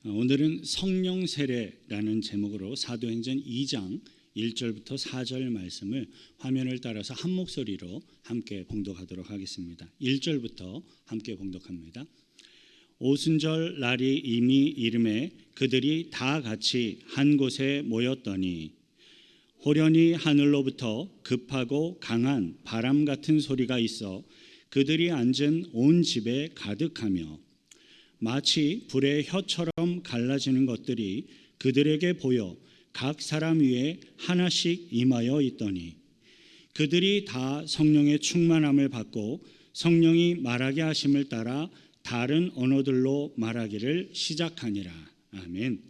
오늘은 성령 세례라는 제목으로 사도행전 2장 1절부터 4절 말씀을 화면을 따라서 한 목소리로 함께 봉독하도록 하겠습니다. 1절부터 함께 봉독합니다. 오순절 날이 이미 이름에 그들이 다 같이 한 곳에 모였더니 호련히 하늘로부터 급하고 강한 바람 같은 소리가 있어 그들이 앉은 온 집에 가득하며 마치 불의 혀처럼 갈라지는 것들이 그들에게 보여 각 사람 위에 하나씩 임하여 있더니 그들이 다 성령의 충만함을 받고 성령이 말하게 하심을 따라 다른 언어들로 말하기를 시작하니라. 아멘.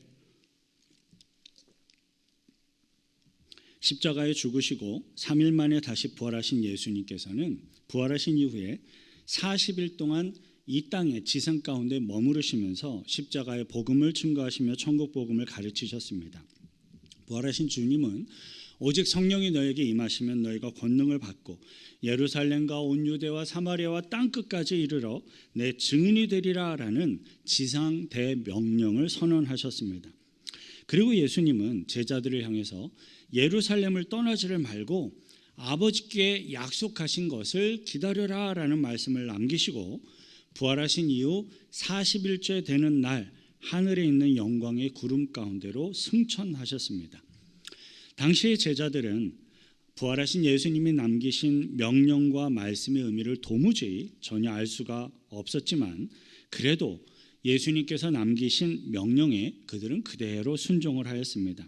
십자가에 죽으시고 3일 만에 다시 부활하신 예수님께서는 부활하신 이후에 40일 동안 이 땅의 지상 가운데 머무르시면서 십자가의 복음을 증거하시며 천국 복음을 가르치셨습니다. 부활하신 주님은 오직 성령이 너에게 임하시면 너희가 권능을 받고 예루살렘과 온 유대와 사마리아와 땅끝까지 이르러 내 증인이 되리라 라는 지상 대명령을 선언하셨습니다. 그리고 예수님은 제자들을 향해서 예루살렘을 떠나지를 말고 아버지께 약속하신 것을 기다려라 라는 말씀을 남기시고 부활하신 이후 40일째 되는 날 하늘에 있는 영광의 구름 가운데로 승천하셨습니다. 당시의 제자들은 부활하신 예수님이 남기신 명령과 말씀의 의미를 도무지 전혀 알 수가 없었지만 그래도 예수님께서 남기신 명령에 그들은 그대로 순종을 하였습니다.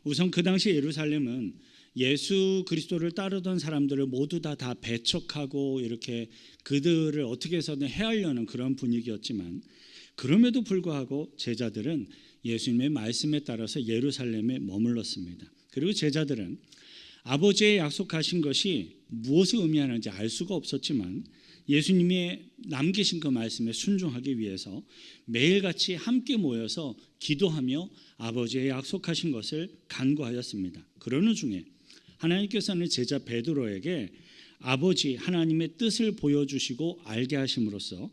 우선 그 당시 예루살렘은 예수 그리스도를 따르던 사람들을 모두 다 배척하고 이렇게 그들을 어떻게 해서든 해하려는 그런 분위기였지만 그럼에도 불구하고 제자들은 예수님의 말씀에 따라서 예루살렘에 머물렀습니다. 그리고 제자들은 아버지의 약속하신 것이 무엇을 의미하는지 알 수가 없었지만 예수님이 남기신 그 말씀에 순종하기 위해서 매일같이 함께 모여서 기도하며 아버지의 약속하신 것을 간구하였습니다. 그러는 중에 하나님께서는 제자 베드로에게 아버지 하나님의 뜻을 보여주시고 알게 하심으로써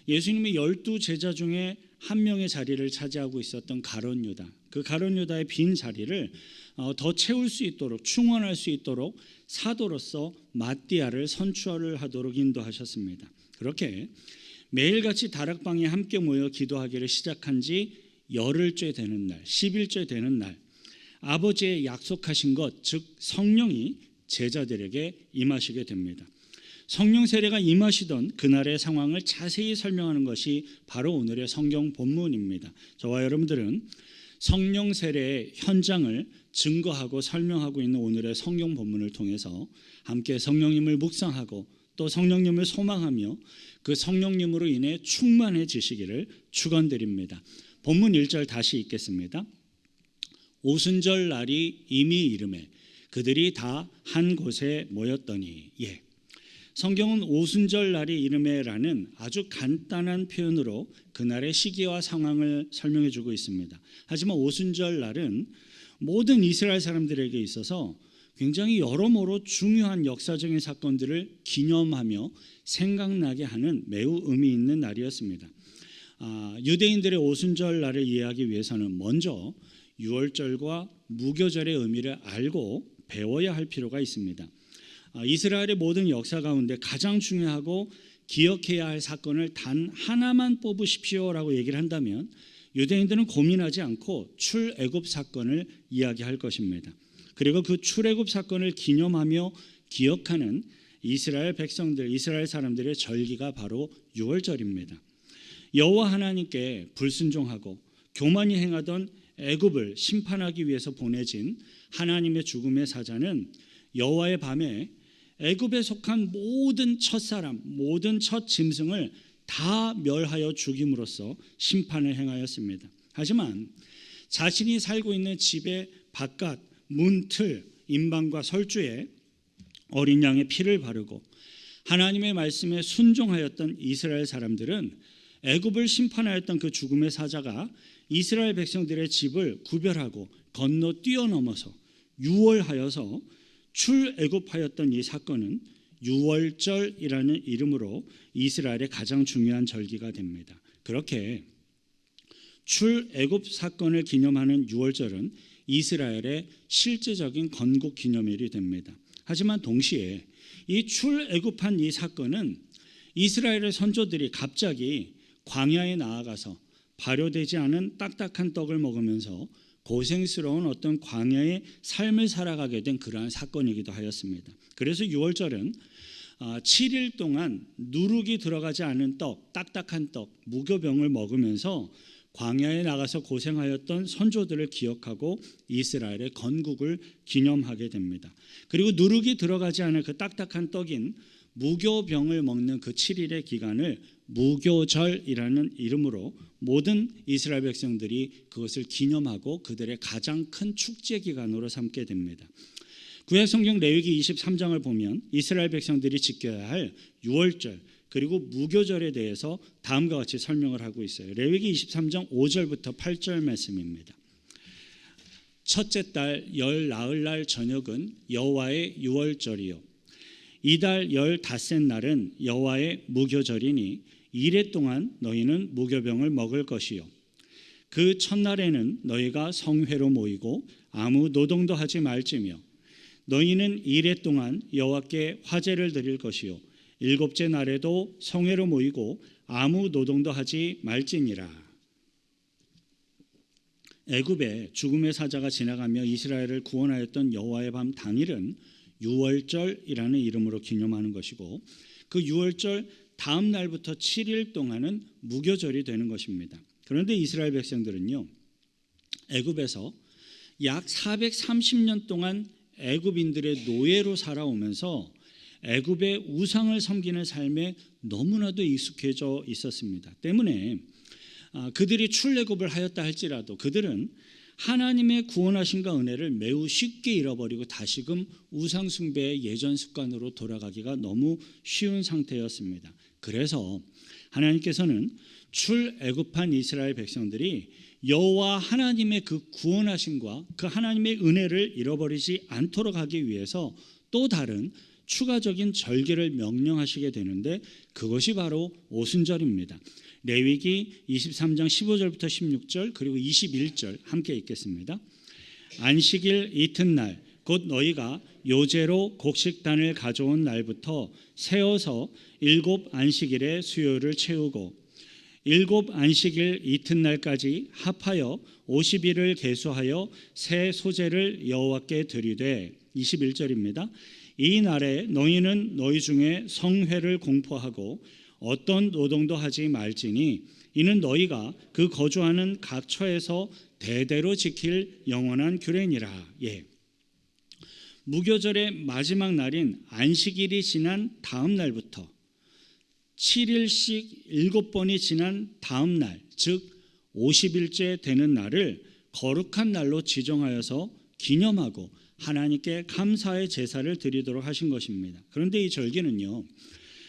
예수님의 12제자 중에 한 명의 자리를 차지하고 있었던 가룟 유다, 그 가룟 유다의 빈 자리를 더 채울 수 있도록 충원할 수 있도록 사도로서 마띠아를 선출을 하도록 인도하셨습니다. 그렇게 매일같이 다락방에 함께 모여 기도하기를 시작한 지 열흘째 되는 날, 10일째 되는 날 아버지의 약속하신 것, 즉 성령이 제자들에게 임하시게 됩니다. 성령 세례가 임하시던 그날의 상황을 자세히 설명하는 것이 바로 오늘의 성경 본문입니다. 저와 여러분들은 성령 세례의 현장을 증거하고 설명하고 있는 오늘의 성경 본문을 통해서 함께 성령님을 묵상하고 또 성령님을 소망하며 그 성령님으로 인해 충만해지시기를 축원드립니다. 본문 1절 다시 읽겠습니다. 오순절 날이 이미 이름에 그들이 다 한 곳에 모였더니 성경은 오순절 날이 이름에라는 아주 간단한 표현으로 그날의 시기와 상황을 설명해 주고 있습니다. 하지만 오순절 날은 모든 이스라엘 사람들에게 있어서 굉장히 여러모로 중요한 역사적인 사건들을 기념하며 생각나게 하는 매우 의미 있는 날이었습니다. 유대인들의 오순절 날을 이해하기 위해서는 먼저 유월절과 무교절의 의미를 알고 배워야 할 필요가 있습니다. 이스라엘의 모든 역사 가운데 가장 중요하고 기억해야 할 사건을 단 하나만 뽑으십시오라고 얘기를 한다면 유대인들은 고민하지 않고 출애굽 사건을 이야기할 것입니다. 그리고 그 출애굽 사건을 기념하며 기억하는 이스라엘 백성들, 이스라엘 사람들의 절기가 바로 유월절입니다. 여호와 하나님께 불순종하고 교만히 행하던 애굽을 심판하기 위해서 보내진 하나님의 죽음의 사자는 여호와의 밤에 애굽에 속한 모든 첫사람, 모든 첫 짐승을 다 멸하여 죽임으로써 심판을 행하였습니다. 하지만 자신이 살고 있는 집의 바깥, 문틀, 임방과 설주에 어린 양의 피를 바르고 하나님의 말씀에 순종하였던 이스라엘 사람들은 애굽을 심판하였던 그 죽음의 사자가 이스라엘 백성들의 집을 구별하고 건너 뛰어넘어서 유월하여서 출애굽하였던 이 사건은 유월절이라는 이름으로 이스라엘의 가장 중요한 절기가 됩니다. 그렇게 출애굽 사건을 기념하는 유월절은 이스라엘의 실제적인 건국 기념일이 됩니다. 하지만 동시에 이 출애굽한 이 사건은 이스라엘의 선조들이 갑자기 광야에 나아가서 발효되지 않은 딱딱한 떡을 먹으면서 고생스러운 어떤 광야의 삶을 살아가게 된 그러한 사건이기도 하였습니다. 그래서 유월절은 7일 동안 누룩이 들어가지 않은 떡, 딱딱한 떡, 무교병을 먹으면서 광야에 나가서 고생하였던 선조들을 기억하고 이스라엘의 건국을 기념하게 됩니다. 그리고 누룩이 들어가지 않은 그 딱딱한 떡인 무교병을 먹는 그 7일의 기간을 무교절이라는 이름으로 모든 이스라엘 백성들이 그것을 기념하고 그들의 가장 큰 축제 기간으로 삼게 됩니다. 구약 성경 레위기 23장을 보면 이스라엘 백성들이 지켜야 할 유월절 그리고 무교절에 대해서 다음과 같이 설명을 하고 있어요. 레위기 23장 5절부터 8절 말씀입니다. 첫째 달 열 나흘날 저녁은 여호와의 유월절이요 이달 15째 날은 여호와의 무교절이니 이래 동안 너희는 무교병을 먹을 것이요 그 첫날에는 너희가 성회로 모이고 아무 노동도 하지 말지며 너희는 이래 동안 여호와께 화제를 드릴 것이요 일곱째 날에도 성회로 모이고 아무 노동도 하지 말지니라. 애굽에 죽음의 사자가 지나가며 이스라엘을 구원하였던 여호와의 밤 당일은 유월절이라는 이름으로 기념하는 것이고 그 유월절 다음 날부터 7일 동안은 무교절이 되는 것입니다. 그런데 이스라엘 백성들은요, 애굽에서 약 430년 동안 애굽인들의 노예로 살아오면서 애굽의 우상을 섬기는 삶에 너무나도 익숙해져 있었습니다. 때문에 그들이 출애굽을 하였다 할지라도 그들은 하나님의 구원하심과 은혜를 매우 쉽게 잃어버리고 다시금 우상 숭배의 예전 습관으로 돌아가기가 너무 쉬운 상태였습니다. 그래서 하나님께서는 출애굽한 이스라엘 백성들이 여호와 하나님의 그 구원하심과 그 하나님의 은혜를 잃어버리지 않도록 하기 위해서 또 다른 추가적인 절기를 명령하시게 되는데 그것이 바로 오순절입니다. 레위기 23장 15절부터 16절 그리고 21절 함께 읽겠습니다. 안식일 이튿날 곧 너희가 요제로 곡식단을 가져온 날부터 세어서 7 안식일의 수요를 채우고 7 안식일 이튿날까지 합하여 50일을 계수하여 새 소제를 여호와께 드리되 21절입니다. 이 날에 너희는 너희 중에 성회를 공포하고 어떤 노동도 하지 말지니 이는 너희가 그 거주하는 각 처에서 대대로 지킬 영원한 규례니라. 예. 무교절의 마지막 날인 안식일이 지난 다음 날부터 7일씩 7번이 지난 다음 날, 즉 50일째 되는 날을 거룩한 날로 지정하여서 기념하고 하나님께 감사의 제사를 드리도록 하신 것입니다. 그런데 이 절기는요,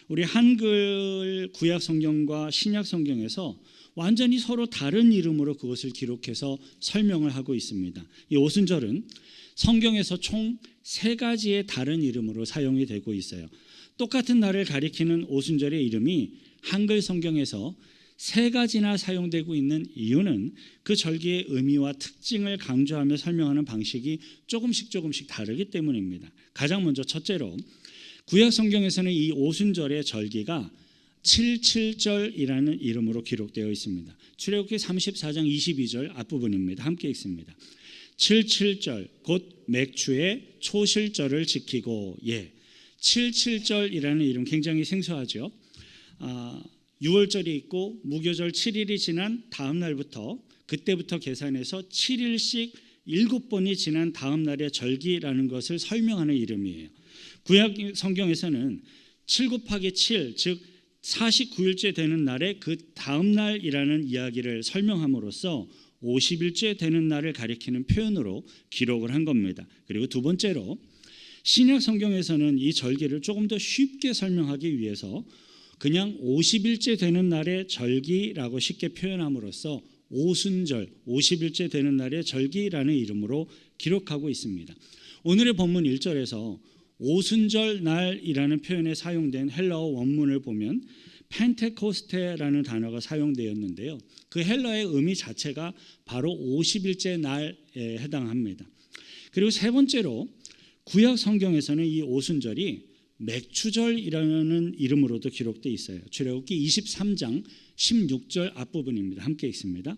우리 한글 구약 성경과 신약 성경에서 완전히 서로 다른 이름으로 그것을 기록해서 설명을 하고 있습니다. 이 오순절은 성경에서 총 3가지의 다른 이름으로 사용이 되고 있어요. 똑같은 날을 가리키는 오순절의 이름이 한글 성경에서 3가지나 사용되고 있는 이유는 그 절기의 의미와 특징을 강조하며 설명하는 방식이 조금씩 다르기 때문입니다. 가장 먼저 첫째로 구약 성경에서는 이 오순절의 절기가 77절이라는 이름으로 기록되어 있습니다. 출애굽기 34장 22절 앞부분입니다. 함께 읽습니다. 77절 곧 맥추의 초실절을 지키고 77절이라는 이름 굉장히 생소하죠. 6월절이 있고 무교절 7일이 지난 다음 날부터 그때부터 계산해서 7일씩 7번이 지난 다음 날의 절기라는 것을 설명하는 이름이에요. 구약 성경에서는 7 곱하기 7, 즉 49일째 되는 날에 그 다음 날이라는 이야기를 설명함으로써 50일째 되는 날을 가리키는 표현으로 기록을 한 겁니다. 그리고 두 번째로 신약 성경에서는 이 절기를 조금 더 쉽게 설명하기 위해서 그냥 50일째 되는 날의 절기라고 쉽게 표현함으로써 오순절, 50일째 되는 날의 절기라는 이름으로 기록하고 있습니다. 오늘의 본문 1절에서 오순절 날이라는 표현에 사용된 헬라어 원문을 보면 펜테코스테라는 단어가 사용되었는데요. 그 헬라의 의미 자체가 바로 50일째 날에 해당합니다. 그리고 세 번째로 구약 성경에서는 이 오순절이 맥추절이라는 이름으로도 기록되어 있어요. 출애굽기 23장 16절 앞부분입니다. 함께 읽습니다.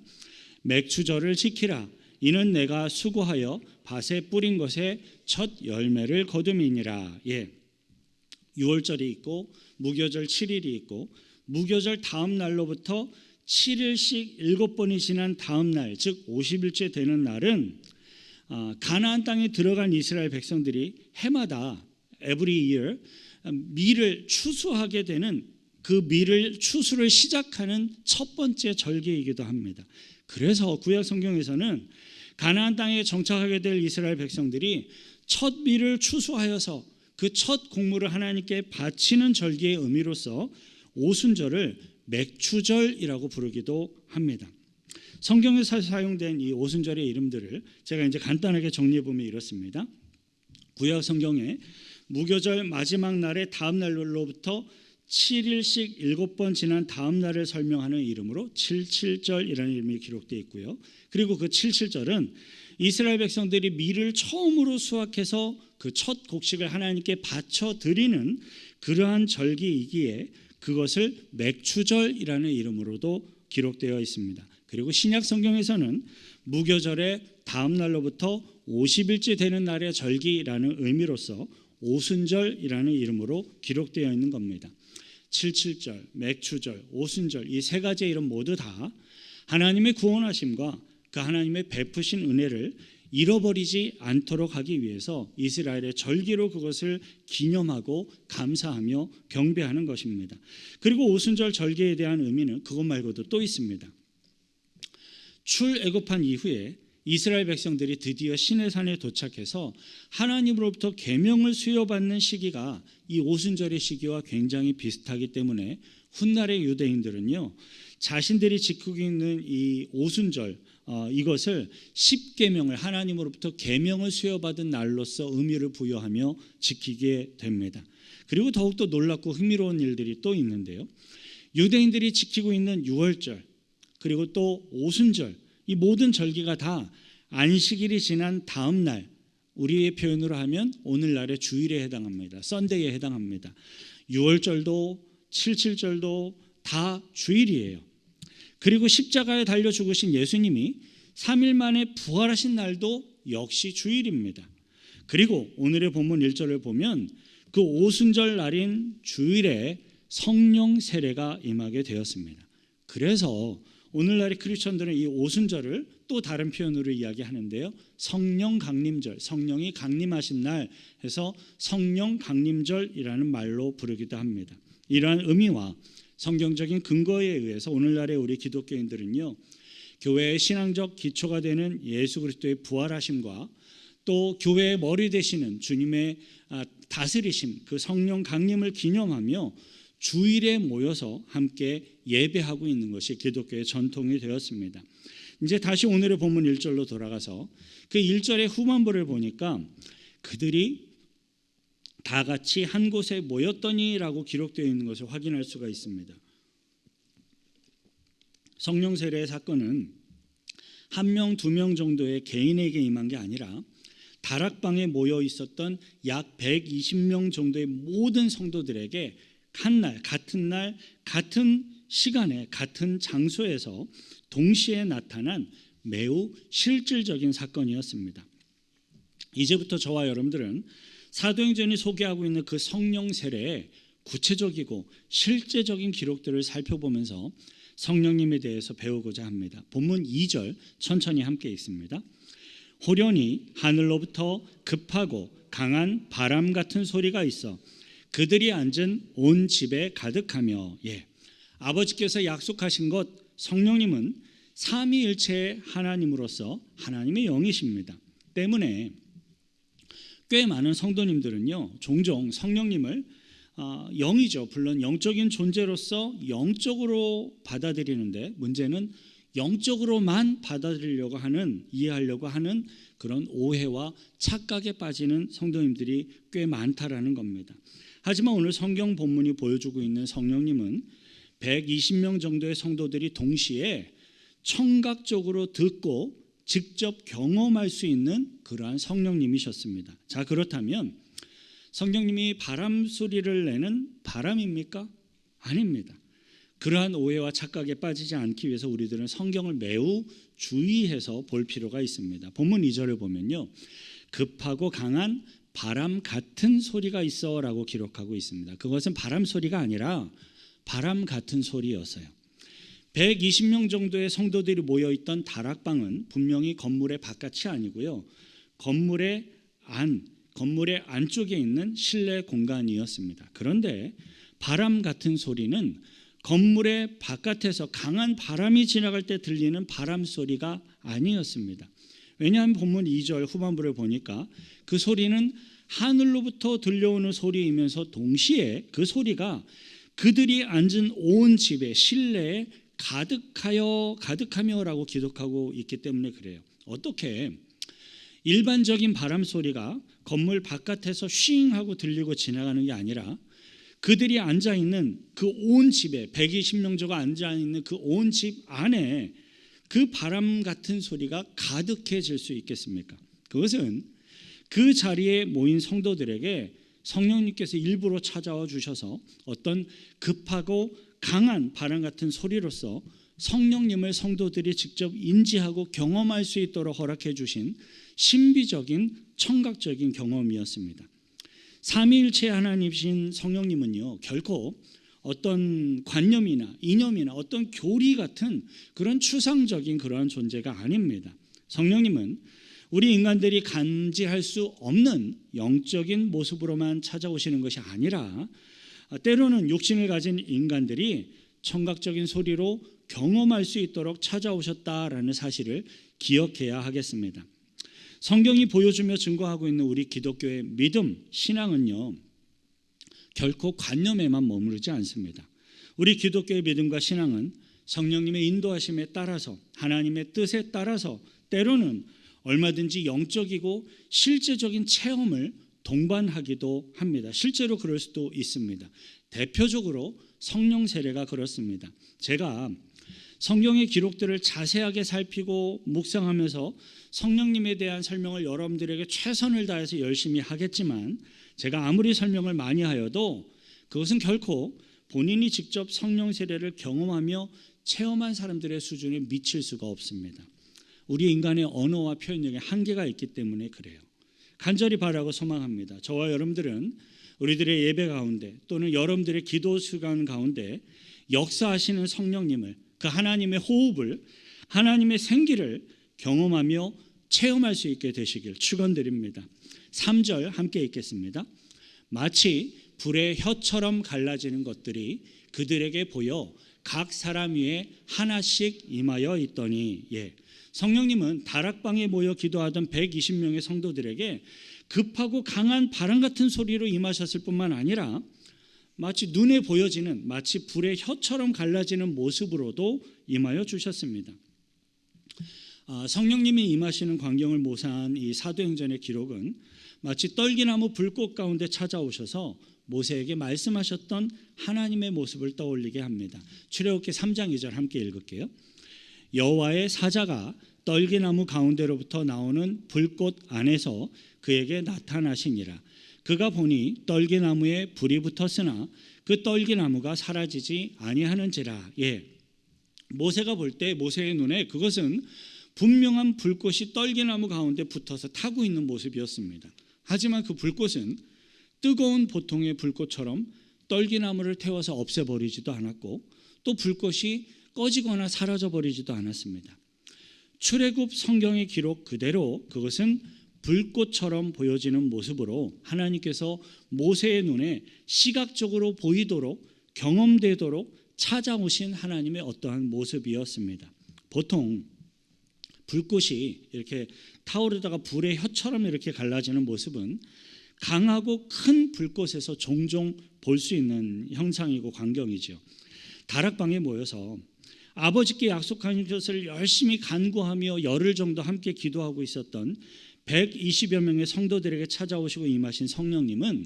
맥추절을 지키라. 이는 내가 수고하여 밭에 뿌린 것의 첫 열매를 거둠이니라. 6월절이 있고 무교절 7일이 있고 무교절 다음 날로부터 7일씩 7번이 지난 다음 날, 즉 50일째 되는 날은 가나안 땅에 들어간 이스라엘 백성들이 해마다 every year 밀을 추수하게 되는 그 밀을 추수를 시작하는 첫 번째 절기이기도 합니다. 그래서 구약 성경에서는 가나안 땅에 정착하게 될 이스라엘 백성들이 첫 밀을 추수하여서 그 첫 곡물을 하나님께 바치는 절기의 의미로서 오순절을 맥추절이라고 부르기도 합니다. 성경에서 사용된 이 오순절의 이름들을 제가 이제 간단하게 정리해 보면 이렇습니다. 구약 성경에 무교절 마지막 날의 다음 날로부터 7일씩 7번 지난 다음 날을 설명하는 이름으로 77절이라는 이름이 기록되어 있고요. 그리고 그 77절은 이스라엘 백성들이 밀을 처음으로 수확해서 그 첫 곡식을 하나님께 바쳐 드리는 그러한 절기이기에 그것을 맥추절이라는 이름으로도 기록되어 있습니다. 그리고 신약 성경에서는 무교절의 다음 날로부터 50일째 되는 날의 절기라는 의미로서 오순절이라는 이름으로 기록되어 있는 겁니다. 77절, 맥추절, 오순절 이 세 가지 이름 모두 다 하나님의 구원하심과 그 하나님의 베푸신 은혜를 잃어버리지 않도록 하기 위해서 이스라엘의 절기로 그것을 기념하고 감사하며 경배하는 것입니다. 그리고 오순절 절기에 대한 의미는 그것 말고도 또 있습니다. 출애굽한 이후에 이스라엘 백성들이 드디어 시내산에 도착해서 하나님으로부터 계명을 수여받는 시기가 이 오순절의 시기와 굉장히 비슷하기 때문에 훗날의 유대인들은요 자신들이 지키고 있는 이 오순절 이것을 십계명을 하나님으로부터 계명을 수여받은 날로서 의미를 부여하며 지키게 됩니다. 그리고 더욱더 놀랍고 흥미로운 일들이 또 있는데요. 유대인들이 지키고 있는 6월절 그리고 또 오순절 이 모든 절기가 다 안식일이 지난 다음 날 우리의 표현으로 하면 오늘날의 주일에 해당합니다. 썬데이에 해당합니다. 6월절도 77절도 다 주일이에요. 그리고 십자가에 달려 죽으신 예수님이 3일 만에 부활하신 날도 역시 주일입니다. 그리고 오늘의 본문 1절을 보면 그 오순절 날인 주일에 성령 세례가 임하게 되었습니다. 그래서 오늘날의 크리스천들은 이 오순절을 또 다른 표현으로 이야기하는데요. 성령 강림절, 성령이 강림하신 날 해서 성령 강림절이라는 말로 부르기도 합니다. 이러한 의미와 성경적인 근거에 의해서 오늘날의 우리 기독교인들은요. 교회의 신앙적 기초가 되는 예수 그리스도의 부활하심과 또 교회의 머리 되시는 주님의 다스리심, 그 성령 강림을 기념하며 주일에 모여서 함께 예배하고 있는 것이 기독교의 전통이 되었습니다. 이제 다시 오늘의 본문 1절로 돌아가서 그 1절의 후반부를 보니까 그들이 다 같이 한 곳에 모였더니라고 기록되어 있는 것을 확인할 수가 있습니다. 성령 세례의 사건은 1명, 2명 정도의 개인에게 임한 게 아니라 다락방에 모여 있었던 약 120명 정도의 모든 성도들에게 한 날, 같은 시간에, 같은 장소에서 동시에 나타난 매우 실질적인 사건이었습니다. 이제부터 저와 여러분들은 사도행전이 소개하고 있는 그 성령 세례의 구체적이고 실제적인 기록들을 살펴보면서 성령님에 대해서 배우고자 합니다. 본문 2절 천천히 함께 읽습니다. 호련히 하늘로부터 급하고 강한 바람 같은 소리가 있어 그들이 앉은 온 집에 가득하며 아버지께서 약속하신 것 성령님은 삼위일체의 하나님으로서 하나님의 영이십니다. 때문에 꽤 많은 성도님들은요 종종 성령님을 영이죠. 물론 영적인 존재로서 영적으로 받아들이는데 문제는 영적으로만 받아들이려고 하는 이해하려고 하는 그런 오해와 착각에 빠지는 성도님들이 꽤 많다라는 겁니다. 하지만 오늘 성경 본문이 보여주고 있는 성령님은 120명 정도의 성도들이 동시에 청각적으로 듣고 직접 경험할 수 있는 그러한 성령님이셨습니다. 자, 그렇다면 성령님이 바람 소리를 내는 바람입니까? 아닙니다. 그러한 오해와 착각에 빠지지 않기 위해서 우리들은 성경을 매우 주의해서 볼 필요가 있습니다. 본문 2절을 보면요, 급하고 강한 바람 같은 소리가 있어라고 기록하고 있습니다. 그것은 바람 소리가 아니라 바람 같은 소리였어요. 120명 정도의 성도들이 모여있던 다락방은 분명히 건물의 바깥이 아니고요, 건물의 안쪽에 있는 실내 공간이었습니다. 그런데 바람 같은 소리는 건물의 바깥에서 강한 바람이 지나갈 때 들리는 바람 소리가 아니었습니다. 왜냐하면 본문 2절 후반부를 보니까 그 소리는 하늘로부터 들려오는 소리이면서 동시에 그 소리가 그들이 앉은 온 집의 실내에 가득하며라고 기록하고 있기 때문에 그래요. 어떻게 일반적인 바람 소리가 건물 바깥에서 쉥 하고 들리고 지나가는 게 아니라 그들이 앉아있는 그 온 집에 120명 정도 앉아있는 그 온 집 안에 그 바람 같은 소리가 가득해질 수 있겠습니까? 그것은 그 자리에 모인 성도들에게 성령님께서 일부러 찾아와 주셔서 어떤 급하고 강한 바람 같은 소리로서 성령님을 성도들이 직접 인지하고 경험할 수 있도록 허락해 주신 신비적인 청각적인 경험이었습니다. 삼위일체 하나님이신 성령님은요, 결코 어떤 관념이나 이념이나 어떤 교리 같은 그런 추상적인 그러한 존재가 아닙니다. 성령님은 우리 인간들이 감지할 수 없는 영적인 모습으로만 찾아오시는 것이 아니라 때로는 육신을 가진 인간들이 청각적인 소리로 경험할 수 있도록 찾아오셨다라는 사실을 기억해야 하겠습니다. 성경이 보여주며 증거하고 있는 우리 기독교의 믿음, 신앙은요, 결코 관념에만 머무르지 않습니다. 우리 기독교의 믿음과 신앙은 성령님의 인도하심에 따라서, 하나님의 뜻에 따라서 때로는 얼마든지 영적이고 실제적인 체험을 동반하기도 합니다. 실제로 그럴 수도 있습니다. 대표적으로 성령 세례가 그렇습니다. 제가 성경의 기록들을 자세하게 살피고 묵상하면서 성령님에 대한 설명을 여러분들에게 최선을 다해서 열심히 하겠지만, 제가 아무리 설명을 많이 하여도 그것은 결코 본인이 직접 성령 세례를 경험하며 체험한 사람들의 수준에 미칠 수가 없습니다. 우리 인간의 언어와 표현력에 한계가 있기 때문에 그래요. 간절히 바라고 소망합니다. 저와 여러분들은 우리들의 예배 가운데 또는 여러분들의 기도 시간 가운데 역사하시는 성령님을, 그 하나님의 호흡을, 하나님의 생기를 경험하며 체험할 수 있게 되시길 축원드립니다. 3절 함께 읽겠습니다. 마치 불의 혀처럼 갈라지는 것들이 그들에게 보여 각 사람 위에 하나씩 임하여 있더니, 성령님은 다락방에 모여 기도하던 120명의 성도들에게 급하고 강한 바람 같은 소리로 임하셨을 뿐만 아니라 마치 눈에 보여지는, 마치 불의 혀처럼 갈라지는 모습으로도 임하여 주셨습니다. 성령님이 임하시는 광경을 모사한 이 사도행전의 기록은 마치 떨기나무 불꽃 가운데 찾아오셔서 모세에게 말씀하셨던 하나님의 모습을 떠올리게 합니다. 출애굽기 3장 2절 함께 읽을게요. 여호와의 사자가 떨기나무 가운데로부터 나오는 불꽃 안에서 그에게 나타나시니라. 그가 보니 떨기나무에 불이 붙었으나 그 떨기나무가 사라지지 아니하는지라. 모세가 볼 때 모세의 눈에 그것은 분명한 불꽃이 떨기나무 가운데 붙어서 타고 있는 모습이었습니다. 하지만 그 불꽃은 뜨거운 보통의 불꽃처럼 떨기나무를 태워서 없애버리지도 않았고, 또 불꽃이 꺼지거나 사라져버리지도 않았습니다. 출애굽 성경의 기록 그대로 그것은 불꽃처럼 보여지는 모습으로 하나님께서 모세의 눈에 시각적으로 보이도록, 경험되도록 찾아오신 하나님의 어떠한 모습이었습니다. 보통 불꽃이 이렇게 타오르다가 불의 혀처럼 이렇게 갈라지는 모습은 강하고 큰 불꽃에서 종종 볼 수 있는 형상이고 광경이죠. 다락방에 모여서 아버지께 약속한 것을 열심히 간구하며 열흘 정도 함께 기도하고 있었던 120여 명의 성도들에게 찾아오시고 임하신 성령님은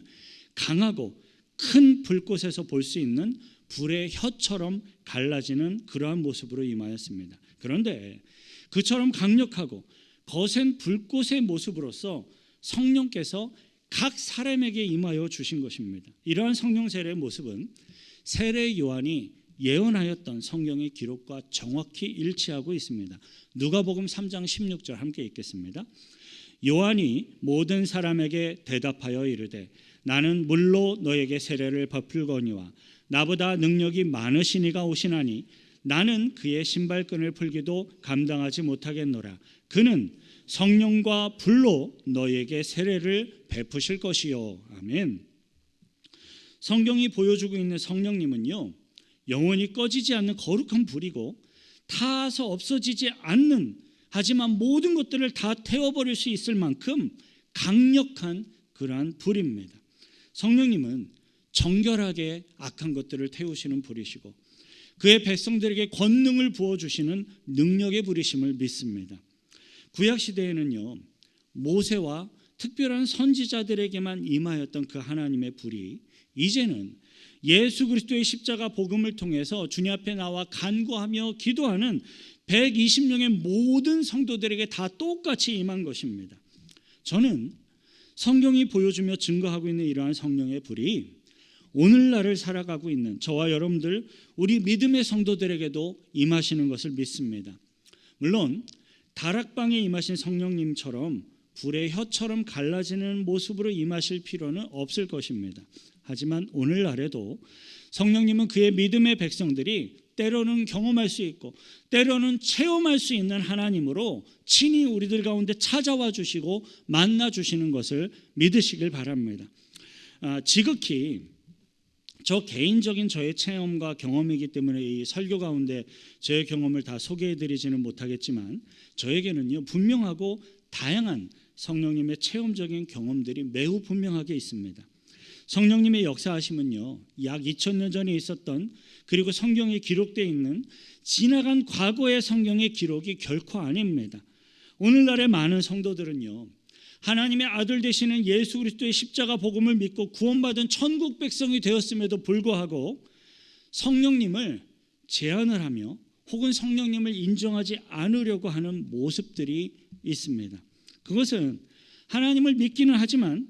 강하고 큰 불꽃에서 볼 수 있는 불의 혀처럼 갈라지는 그러한 모습으로 임하였습니다. 그런데 그처럼 강력하고 거센 불꽃의 모습으로서 성령께서 각 사람에게 임하여 주신 것입니다. 이러한 성령 세례의 모습은 세례 요한이 예언하였던 성경의 기록과 정확히 일치하고 있습니다. 누가복음 3장 16절 함께 읽겠습니다. 요한이 모든 사람에게 대답하여 이르되 나는 물로 너에게 세례를 베풀거니와 나보다 능력이 많으신 이가 오시나니 나는 그의 신발끈을 풀기도 감당하지 못하겠노라. 그는 성령과 불로 너에게 세례를 베푸실 것이요. 아멘. 성경이 보여주고 있는 성령님은요, 영원히 꺼지지 않는 거룩한 불이고 타서 없어지지 않는, 하지만 모든 것들을 다 태워버릴 수 있을 만큼 강력한 그러한 불입니다. 성령님은 정결하게 악한 것들을 태우시는 불이시고 그의 백성들에게 권능을 부어주시는 능력의 불이심을 믿습니다. 구약시대에는요, 모세와 특별한 선지자들에게만 임하였던 그 하나님의 불이 이제는 예수 그리스도의 십자가 복음을 통해서 주님 앞에 나와 간구하며 기도하는 120명의 모든 성도들에게 다 똑같이 임한 것입니다. 저는 성경이 보여주며 증거하고 있는 이러한 성령의 불이 오늘날을 살아가고 있는 저와 여러분들, 우리 믿음의 성도들에게도 임하시는 것을 믿습니다. 물론 다락방에 임하신 성령님처럼 불의 혀처럼 갈라지는 모습으로 임하실 필요는 없을 것입니다. 하지만 오늘날에도 성령님은 그의 믿음의 백성들이 때로는 경험할 수 있고 때로는 체험할 수 있는 하나님으로 친히 우리들 가운데 찾아와 주시고 만나 주시는 것을 믿으시길 바랍니다. 지극히 저 개인적인 저의 체험과 경험이기 때문에 이 설교 가운데 저의 경험을 다 소개해드리지는 못하겠지만 저에게는요, 분명하고 다양한 성령님의 체험적인 경험들이 매우 분명하게 있습니다. 성령님의 역사하심은요, 약 2000년 전에 있었던, 그리고 성경에 기록되어 있는 지나간 과거의 성경의 기록이 결코 아닙니다. 오늘날의 많은 성도들은요, 하나님의 아들 되시는 예수 그리스도의 십자가 복음을 믿고 구원받은 천국 백성이 되었음에도 불구하고 성령님을 제한을 하며 혹은 성령님을 인정하지 않으려고 하는 모습들이 있습니다. 그것은 하나님을 믿기는 하지만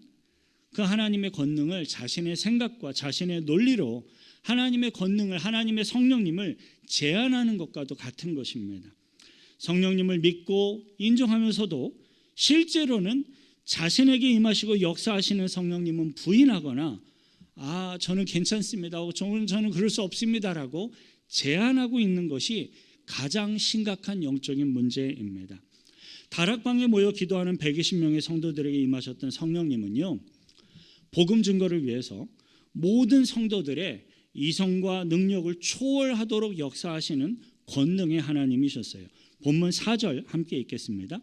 그 하나님의 권능을 자신의 생각과 자신의 논리로 하나님의 권능을, 하나님의 성령님을 제한하는 것과도 같은 것입니다. 성령님을 믿고 인정하면서도 실제로는 자신에게 임하시고 역사하시는 성령님은 부인하거나 저는 괜찮습니다, 저는 그럴 수 없습니다라고 제한하고 있는 것이 가장 심각한 영적인 문제입니다. 다락방에 모여 기도하는 120명의 성도들에게 임하셨던 성령님은요, 복음 증거를 위해서 모든 성도들의 이성과 능력을 초월하도록 역사하시는 권능의 하나님이셨어요. 본문 4절 함께 읽겠습니다.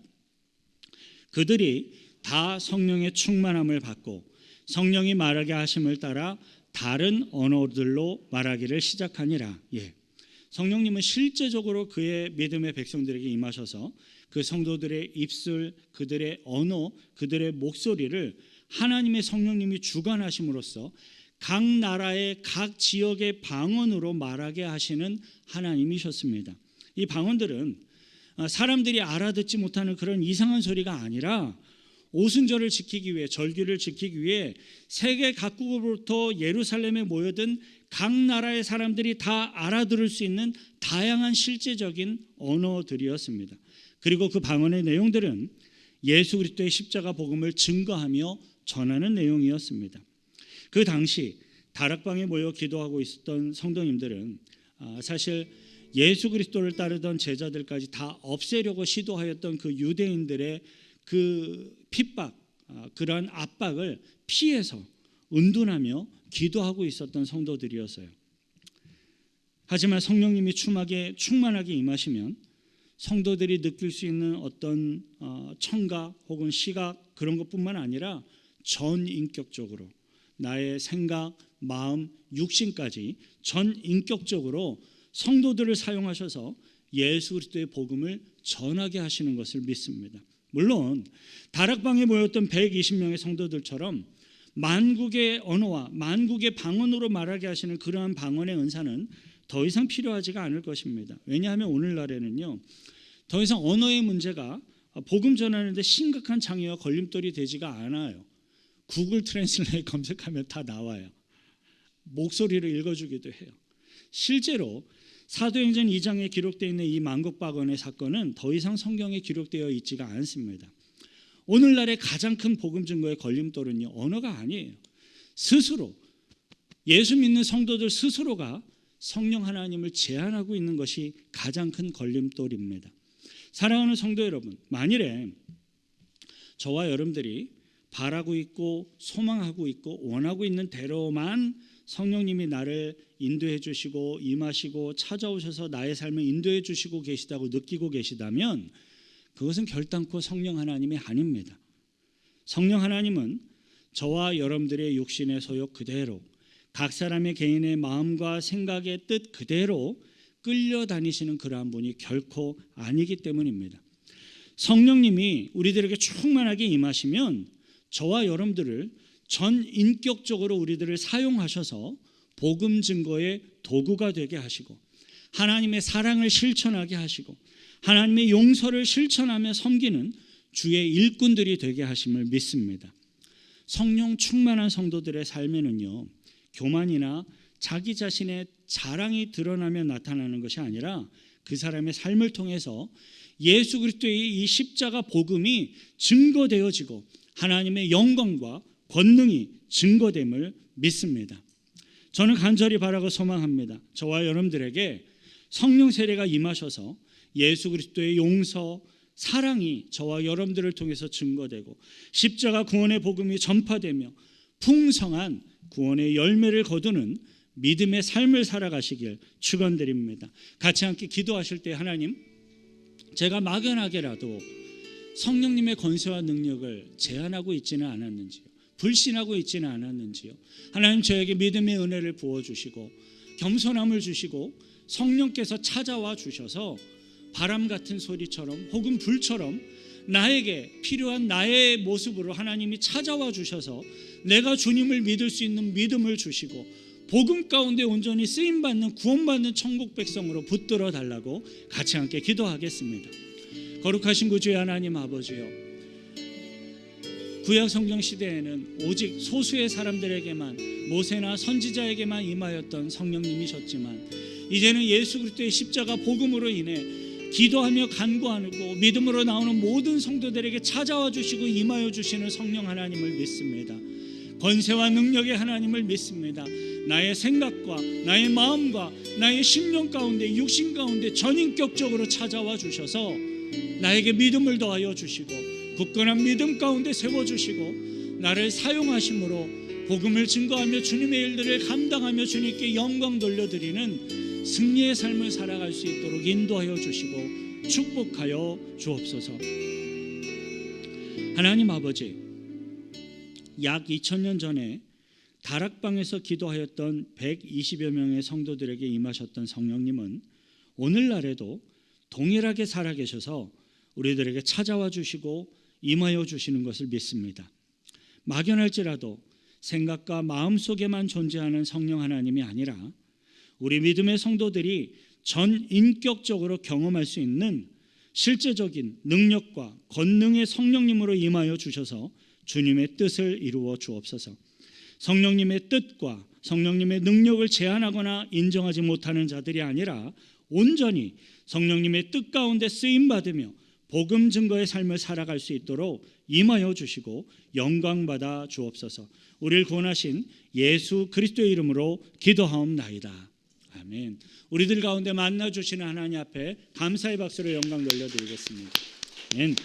그들이 다 성령의 충만함을 받고 성령이 말하게 하심을 따라 다른 언어들로 말하기를 시작하니라. 성령님은 실제적으로 그의 믿음의 백성들에게 임하셔서 그 성도들의 입술, 그들의 언어, 그들의 목소리를 하나님의 성령님이 주관하심으로써 각 나라의 각 지역의 방언으로 말하게 하시는 하나님이셨습니다. 이 방언들은 사람들이 알아듣지 못하는 그런 이상한 소리가 아니라 오순절을 지키기 위해, 절기를 지키기 위해 세계 각국으로부터 예루살렘에 모여든 각 나라의 사람들이 다 알아들을 수 있는 다양한 실제적인 언어들이었습니다. 그리고 그 방언의 내용들은 예수 그리스도의 십자가 복음을 증거하며 전하는 내용이었습니다. 그 당시 다락방에 모여 기도하고 있었던 성도님들은 사실 예수 그리스도를 따르던 제자들까지 다 없애려고 시도하였던 그 유대인들의 그 핍박, 그러한 압박을 피해서 은둔하며 기도하고 있었던 성도들이었어요. 하지만 성령님이 충만하게 임하시면 성도들이 느낄 수 있는 어떤 청각 혹은 시각, 그런 것뿐만 아니라 전인격적으로 나의 생각, 마음, 육신까지 전인격적으로 성도들을 사용하셔서 예수 그리스도의 복음을 전하게 하시는 것을 믿습니다. 물론 다락방에 모였던 120명의 성도들처럼 만국의 언어와 만국의 방언으로 말하게 하시는 그러한 방언의 은사는 더 이상 필요하지가 않을 것입니다. 왜냐하면 오늘날에는요, 더 이상 언어의 문제가 복음 전하는 데 심각한 장애와 걸림돌이 되지가 않아요. 구글 트랜슬레이트 검색하면 다 나와요. 목소리를 읽어주기도 해요. 실제로 사도행전 2장에 기록되어 있는 이 만국박언의 사건은 더 이상 성경에 기록되어 있지가 않습니다. 오늘날의 가장 큰 복음 증거의 걸림돌은요, 언어가 아니에요. 스스로 예수 믿는 성도들 스스로가 성령 하나님을 제한하고 있는 것이 가장 큰 걸림돌입니다. 사랑하는 성도 여러분, 만일에 저와 여러분들이 바라고 있고 소망하고 있고 원하고 있는 대로만 성령님이 나를 인도해 주시고 임하시고 찾아오셔서 나의 삶을 인도해 주시고 계시다고 느끼고 계시다면 그것은 결단코 성령 하나님이 아닙니다. 성령 하나님은 저와 여러분들의 육신의 소욕 그대로, 각 사람의 개인의 마음과 생각의 뜻 그대로 끌려다니시는 그러한 분이 결코 아니기 때문입니다. 성령님이 우리들에게 충만하게 임하시면 저와 여러분들을 전 인격적으로 우리들을 사용하셔서 복음 증거의 도구가 되게 하시고 하나님의 사랑을 실천하게 하시고 하나님의 용서를 실천하며 섬기는 주의 일꾼들이 되게 하심을 믿습니다. 성령 충만한 성도들의 삶에는요, 교만이나 자기 자신의 자랑이 드러나며 나타나는 것이 아니라 그 사람의 삶을 통해서 예수 그리스도의 이 십자가 복음이 증거되어지고 하나님의 영광과 권능이 증거됨을 믿습니다. 저는 간절히 바라고 소망합니다. 저와 여러분들에게 성령 세례가 임하셔서 예수 그리스도의 용서, 사랑이 저와 여러분들을 통해서 증거되고 십자가 구원의 복음이 전파되며 풍성한 구원의 열매를 거두는 믿음의 삶을 살아가시길 축원드립니다. 같이 함께 기도하실 때 하나님, 제가 막연하게라도 성령님의 권세와 능력을 제한하고 있지는 않았는지요, 불신하고 있지는 않았는지요. 하나님, 저에게 믿음의 은혜를 부어주시고 겸손함을 주시고 성령께서 찾아와 주셔서 바람 같은 소리처럼 혹은 불처럼 나에게 필요한 나의 모습으로 하나님이 찾아와 주셔서 내가 주님을 믿을 수 있는 믿음을 주시고 복음 가운데 온전히 쓰임받는 구원받는 천국 백성으로 붙들어 달라고 같이 함께 기도하겠습니다. 거룩하신 구주의 하나님 아버지요, 구약 성경 시대에는 오직 소수의 사람들에게만, 모세나 선지자에게만 임하였던 성령님이셨지만 이제는 예수 그리스도의 십자가 복음으로 인해 기도하며 간구하고 믿음으로 나오는 모든 성도들에게 찾아와 주시고 임하여 주시는 성령 하나님을 믿습니다. 권세와 능력의 하나님을 믿습니다. 나의 생각과 나의 마음과 나의 심령 가운데, 육신 가운데 전인격적으로 찾아와 주셔서 나에게 믿음을 더하여 주시고 굳건한 믿음 가운데 세워주시고 나를 사용하심으로 복음을 증거하며 주님의 일들을 감당하며 주님께 영광 돌려드리는 승리의 삶을 살아갈 수 있도록 인도하여 주시고 축복하여 주옵소서. 하나님 아버지, 약 2000년 전에 다락방에서 기도하였던 120여 명의 성도들에게 임하셨던 성령님은 오늘날에도 동일하게 살아계셔서 우리들에게 찾아와 주시고 임하여 주시는 것을 믿습니다. 막연할지라도 생각과 마음속에만 존재하는 성령 하나님이 아니라 우리 믿음의 성도들이 전 인격적으로 경험할 수 있는 실제적인 능력과 권능의 성령님으로 임하여 주셔서 주님의 뜻을 이루어 주옵소서. 성령님의 뜻과 성령님의 능력을 제한하거나 인정하지 못하는 자들이 아니라 온전히 성령님의 뜻 가운데 쓰임받으며 복음 증거의 삶을 살아갈 수 있도록 임하여 주시고 영광받아 주옵소서. 우리를 구원하신 예수 그리스도의 이름으로 기도하옵나이다. 아멘. 우리들 가운데 만나주시는 하나님 앞에 감사의 박수로 영광 돌려드리겠습니다. 아멘.